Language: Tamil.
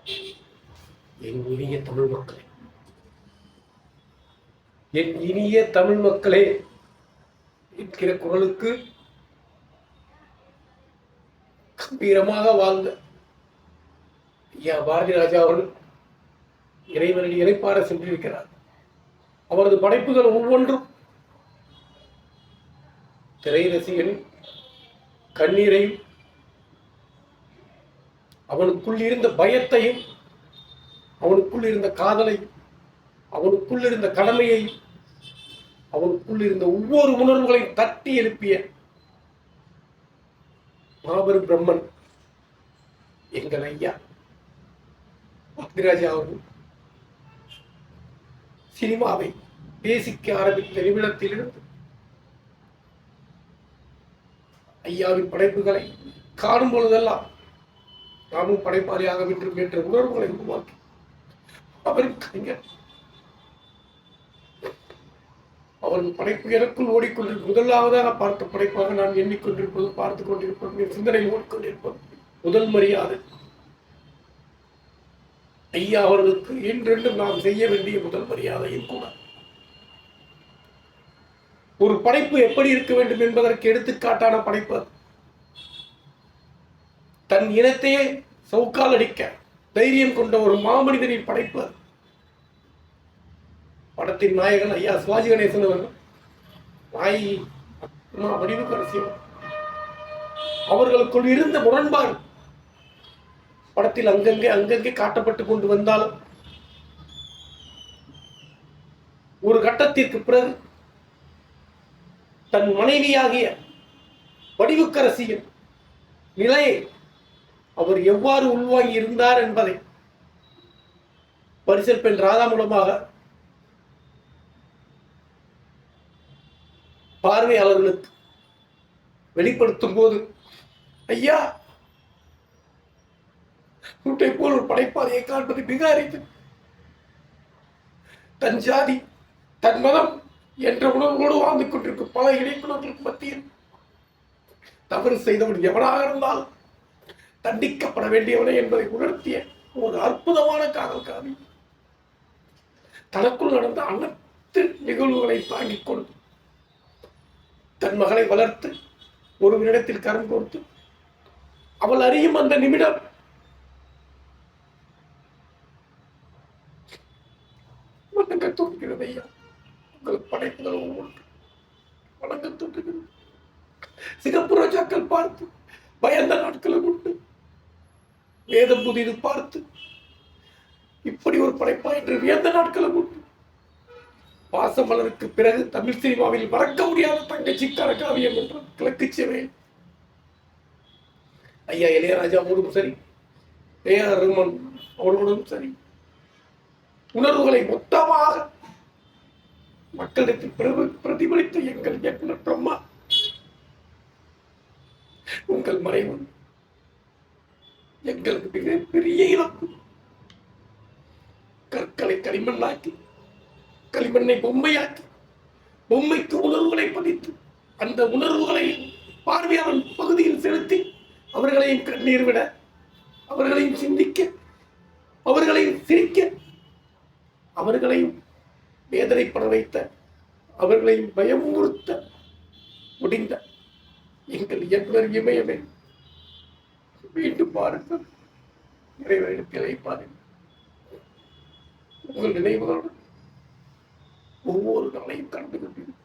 என் இனிய தமிழ் மக்களே, என் இனிய தமிழ் மக்களே என்கிற குரலுக்கு கம்பீரமாக வாழ்ந்த ஐயா பாரதி ராஜா அவர்கள் இறைவனின் இறைப்பார சென்றிருக்கிறார். அவரது படைப்புகள் ஒவ்வொன்றும் திரை ரசிகனின் கண்ணீரையும் அவனுக்குள் இருந்த பயத்தையும் அவனுக்குள் இருந்த காதலையும் அவனுக்குள் இருந்த கடமையை அவனுக்குள் இருந்த ஒவ்வொரு உணர்வுகளையும் தட்டி எழுப்பிய மாபெரும் பிரம்மன் எங்கள் ஐயா பாரதிராஜா அவர்கள் சினிமாவை பேசிக்க ஆரம்பித்த நிமிடத்திலிருந்து ஐயாவின் படைப்புகளை காணும் பொழுதெல்லாம் நாமும் படைப்பாளியாக வேண்டும் என்ற உணர்வுகளை உருவாக்கி அவரின் கலைஞர் அவரது படைப்பு எனக்குள் ஓடிக்கொண்டிருப்பது முதலாவதாக பார்த்த படைப்பாக நான் எண்ணிக்கொண்டிருப்பது பார்த்துக் கொண்டிருப்பது சிந்தனையில் ஓடிக்கொண்டிருப்பது முதல் மரியாதை ஐயா அவர்களுக்கு என்றென்றும் நாம் செய்ய வேண்டிய முதல் மரியாதையும் கூட. ஒரு படைப்பு எப்படி இருக்க வேண்டும் என்பதற்கு எடுத்துக்காட்டான படைப்பு. தன் இனத்தையே சவுக்கால் அடிக்க தைரியம் கொண்ட ஒரு மாமனிதனின் படைப்பு. படத்தின் நாயகன் ஐயா சிவாஜி கணேசன் அவர்கள் நாயகி வடிவுக்கரசி அவர்களுக்குள் இருந்த முரண்பாடு படத்தில் அங்கங்கே காட்டப்பட்டு கொண்டு வந்தாலும் ஒரு கட்டத்திற்கு பிறகு தன் மனைவியாகிய வடிவுக்கரசியின் நிலையை அவர் எவ்வாறு உள்வாங்கி இருந்தார் என்பதை பரிசல் பெண் ராதா மூலமாக பார்வையாளர்களுக்கு வெளிப்படுத்தும் போது ஐயா உன்னை போல் ஒரு படைப்பாளியை காண்பது மிக அரிது. தன் ஜாதி தன் மதம் என்ற உணர்வோடு வாழ்ந்து கொண்டிருக்கும் பல இணைப்புணர்களுக்கு மத்தியில் தவறு செய்தவன் எவனாக இருந்தாலும் தண்டிக்கப்பட வேண்டியவனே என்பதை உணர்த்திய ஒரு அற்புதமான காதல் காவி. தனக்குள் நடந்த அனைத்து நிகழ்வுகளை தாங்கிக் கொண்டு தன் மகளை வளர்த்து ஒருவரிடத்தில் கரம் கோர்த்து அவள் அறியும் அந்த நிமிடம் வணங்க தோன்றுகிறது. ஐயா உங்கள் படைப்புகள் ஒவ்வொன்று வணங்க தோன்றுகிறது. சிகப்பு ரோஜாக்கள் பார்த்து பயந்த நாட்களும் உண்டு. வேதம் புதிது பார்த்து இப்படி ஒரு படைப்பா என்று வியந்த நாட்களும் உண்டு. பாசமலருக்கு பிறகு தமிழ் சினிமாவில் மறக்க முடியாத தங்கச்சிக்கார காவியம் என்ற கிழக்கு சேவை ஐயா இளையராஜாவோடும் சரி, ஏஆர் ரஹ்மான் அவர்களோடும் சரி, உணர்வுகளை மொத்தமாக மக்களிடத்தில் பிரதிபலித்த எங்கள் இயக்குனர் பிரம்மா, உங்கள் மறைவு எங்களுக்கு மிகப்பெரிய இழப்பு. கற்களை களிமண்ணாக்கி களிமண்ணை பொம்மையாக்கி பொம்மைக்கு உணர்வுகளை பதித்து அந்த உணர்வுகளை பார்வையாளர் பகுதியில் செலுத்தி அவர்களையும் கண்ணீர் விட அவர்களையும் சிந்திக்க அவர்களையும் சிரிக்க அவர்களையும் வேதனைப்பட வைத்த அவர்களையும் பயமுறுத்த முடிந்த எங்கள் இயக்குனர் இமயமே மீண்டும் பாருங்கள். நிறைவேறி வைப்பார்கள். உங்கள் நினைவுகளோடு ஒவ்வொரு நாளையும் கடந்து கொண்டிருக்கும்